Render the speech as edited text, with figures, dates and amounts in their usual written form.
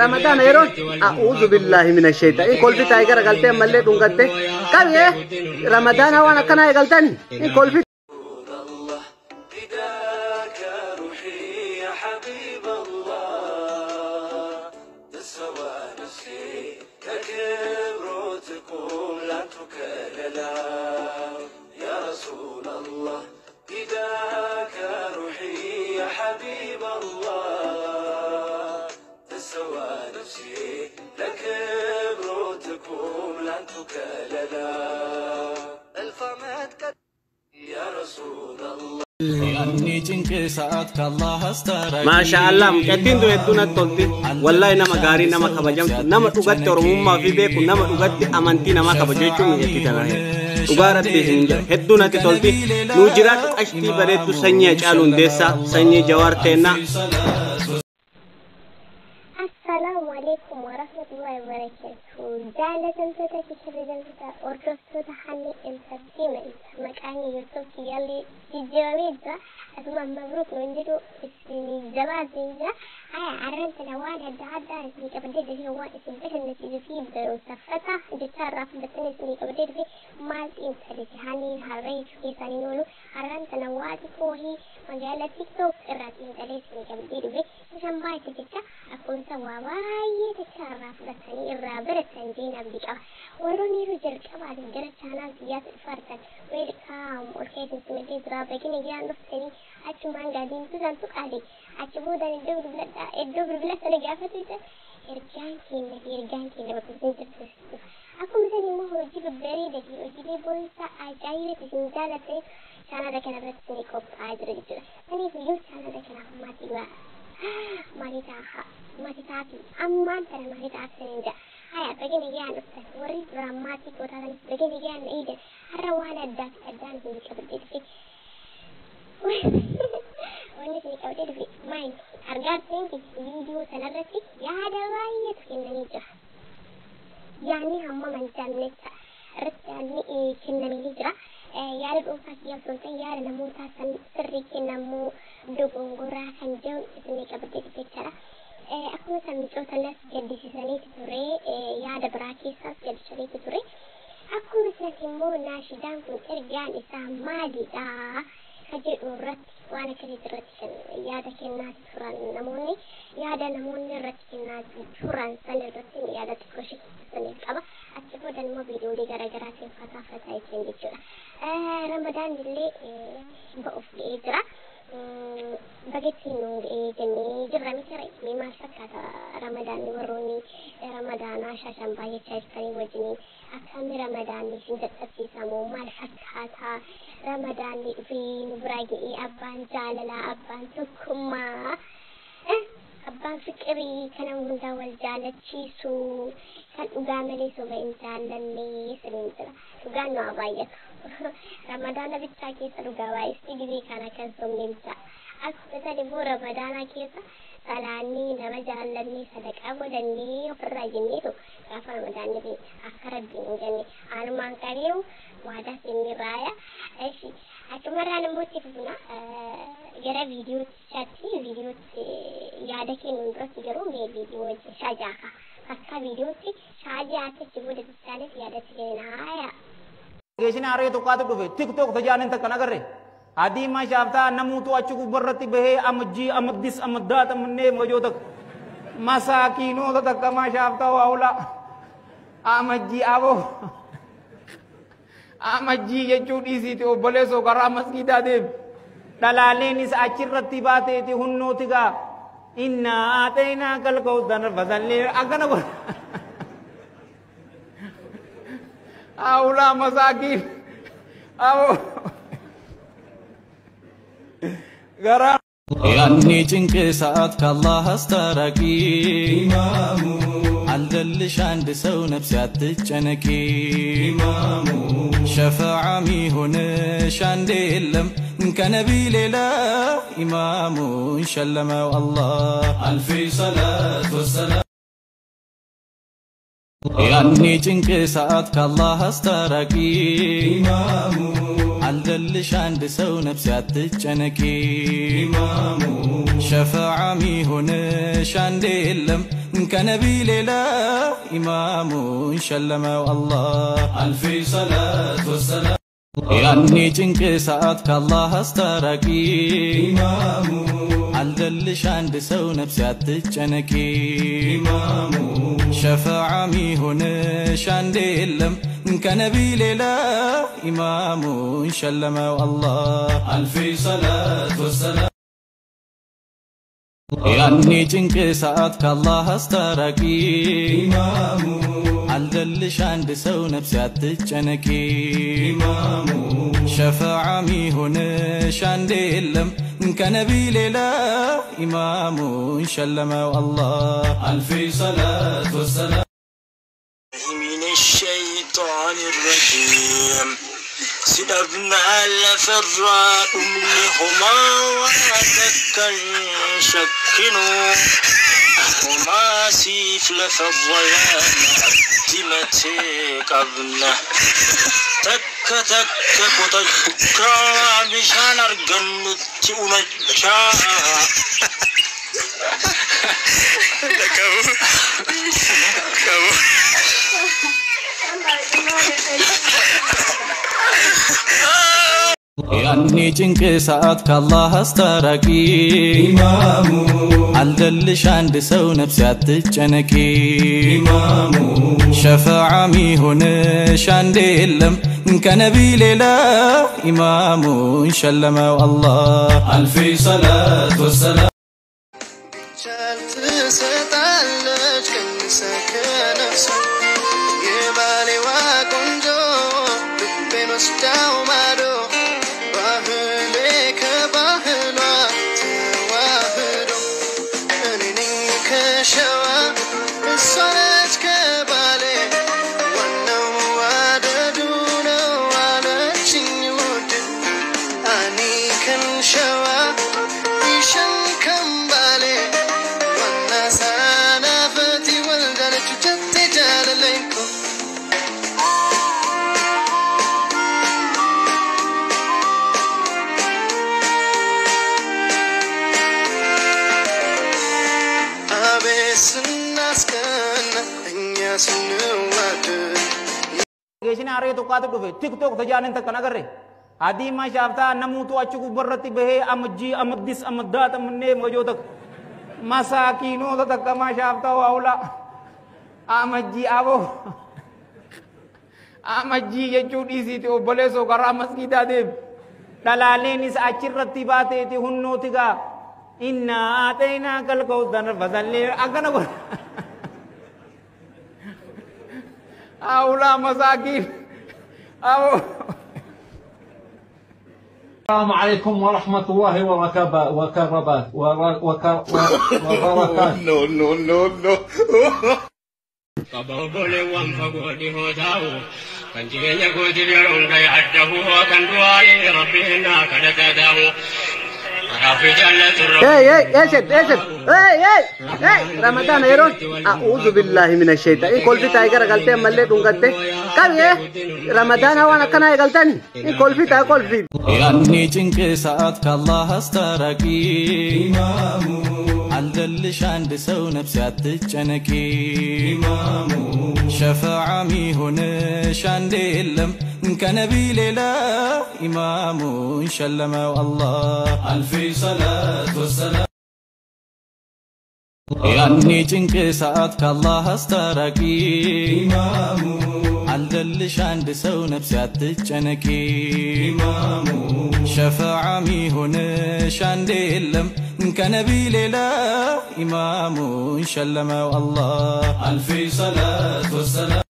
رمضان يرون أعوذ بالله من الشيطان كل في تايجر قلتين مليت ونقدت كم رمضان وانا كنا قلتني كل في يا رسول الله فداك روحي يا حبيب الله تسوى نفسي لك بروتكم لن تكللا الفمات يا رسول الله ما شاء الله مكتين دو يدونا تولتي والله نما غاري نما خبجم نما تغت رمما في بيك نما تغت امانتي نما خبجيچو يكيتنا ugarat desinja hedduna ti tolti nujirat ashti baretu sanya calun desa sanya jawartena Assalamu alaikum wa rahmatullahi wa barakatuh. Jaalatan tota kishiridan tota ordoftoota Honey Entertainment maqaan Yusuf Yalli jijjiirameedha asuma mabruuk nuun jedhu isin jabaatinja haya arrantana waan adda addaa isin qabdee dhahee waan isin bashannasiisu fi barumsaffata jechaarraa fudhatanii isin qabdee dhufe maal intaliti Honey'n harree isaaniin oolu arrantana waati koohii magaalaa TikTok irraati intalee isin qabdee dhufe isaan baay'ee jecha akkuma waa baay'ee jechaarraa fudhatanii irraa baratan jeen abdii qaba warroonni yeroo jalqabaatiin gara chaanaa biyyaatti dhufartan weelkaam olkeetiin simadee biraa bagina giyaan dhuftanii achumaan gaadiin tusan tuqaale achi boodaan iddoo bilbila sana gaafatu ergaan keenya bakka isin jirtu akkuma isin immoo hojii babbareedaa fi hojiilee boonsaa ajaa'ibaa isin jaalatanii chaanaa kanarratti isin qophaa'aa jira jechuudha saniif iyyuu chaanaa kanaaf maatiitaati ammaan tana maatiitaaf saninja haya bagina giyaan dhuftan warri duraan maatii gootaatan bagina giyaan na iidan har'a waan addaan isin qabdee dhufe wanni isin qabdee dhufe maayin argaatteen viidiyoo sanarratti yaada baay'eetu kennanii jira yaadni hamma manjaamnecha irratti yaadni kennamanii jira yaada dhuunfaa kiyyaa osoo hin ta'in yaada namootaa san sirrii kennamuu dogongoraa kan jedhu isin qabdee dhufe jechaadha akkuma san micootaanis gaddisiisaniiti ture yaada biraa keessaas gaddisiisaniiti ture akkuma sanas immoo naashidaan kun ergaan isaa maalidha ka jedhu irratti waan akkasii irratti yaada kennaa turan namoonni yaada namoonni irratti kennaa turan san irratti yaada xiqqoo saniif qaba achi booda immoo viidiyoolee garaagaraatiin fataa ittiin jechuudha ramadaan illee ba'uuf ga'ee jira bagetti nu jennee jirra misira maal fakkaata ramadaanni warroonni ramadaanaa shaashan baay'achaa jirtanii wajjiniin akkami ramadaanni isin dadhabsiisamoo maal fakkaata ramadaanni dhufee nu biraa ga'ee abbaan jaalalaa abbaan tokkummaa abbaan fiqirii kana hundaa wal jaalachiisu kan dhugaa malee soba hin jaallanne siniin jira dhugaan nu haa baay'atu ramadaana bichaa keessa dhugaa baay'istii dhibee kana kan somnemsa akkuma sani immoo ramadaana keessa salaannii nama jaallannee sadaqaa godhannee ofirraa jenneetu gaafa ramadaanni bee akka rabbiin hin jenne anumaan qabeeru waadaa simbirraaya eshi achumarraan immoo itti fufna gara viidiyootti yaada kennuun duratti garuu mee viidiyoo wajjin shaajaaka akka viidiyootti shaajaatti achi booda bistaanis yaadatti kennaaya. Geeshin harree tokkaatu dhufe TikTok tajaajilan takkan agarre adii ma shaaftaa namuutu achi gubbarratti bahee amajjii amaddis amaddaata mannee mojoota masaakiinoota takka ma shaaftaa waawula amajjii aboo amajjii jechuu dhiisiiti obboleessoo karaa masgiidaa deem dhalaaleenis achirratti baateeti hunnooti gaa inna aaxeenaa kalkawtan fasallee akkana godha awla masakin awo gara ያኔ ጭንቅ ሰዓት ከአላህ አስታራቂ ኢማሙ አለልሽ አንድ ሰው ነፍስ ያትጨነቂ ኢማሙ ሸፋዓሚ ሆነሽ አንድ የለም ከነቢ ሌላ ኢማሙን ሸለመው አላህ አልፊ ሰላት ወሰላም ያኔ ጭንቅ ሰዓት ከአላህ አስታራቂ ኢማሙ አለልሽ አንድ ሰው ነፍስ ያትጨነቂ ኢማሙ ميهونش عندلم كنبي ليلة إمام شلمه الله ألف صلاة والسلام يعني جنك ساعات كالله استرقي إمامو عالدلش عند سو نفسي عتجنكي إمامو شفاعة ميهونش عندلم كنبي ليلة إمامو شلمه الله ألف صلاة والسلام يعني جنك ساعات كالله استرقي إمامو عالدلش عند سو نفسي عتجنكي إمامو شفاعة ميهونش عندلم كنبي ليلة إمامو شلمه الله ألف صلاة والسلام من الشيطان الرجيم سلبنا لفراء منهما وذكر شكنوا وما سيف لفالظلام عدمتي قبله تك كتكا بشان أرقنت أمجا كبو يعني جنك ساعات كالله استرقي إمامو عالدلش عند سو نفسي عتجنكي إمامو شفاعة ميهونش عندلم كنبي ليلة إمامو شلمه الله ألف صلاة والسلام Gesina are to kadu duve TikTok tajanin tak kana garre adi ma shafta namutu achu barrati behe amji amadis amaddat amne mojo tak masakino tak ma shafta waula amji abo amji ye chudi si to bole so kara masjida de dalalenis achirati bate ti hunno tiga inna ataina kal kaudan fadalli agana go أولا مساكين أو السلام عليكم ورحمة الله وبركاته رمضان يرون أعوذ بالله من الشيطان كل في تايجر قلتي ملة دونغتي كم رمضان وانا كنا قلتني كل في تاي كل في يعني جنك ساعات كالله استرقي إمامو عالدلش عند سو نفسي عتجنكي إمامو شفاعة ميهونش عندلم كنبي ليلة إمامو شلمه الله ألف صلاة والسلام يعني جنك ساعات كالله استرقي إمامو عالدلش عند سو نفسي عتجنكي إمامو شفاعة ميهونش عندلم كنبي ليلة إمامو شلمه الله ألف صلاة والسلام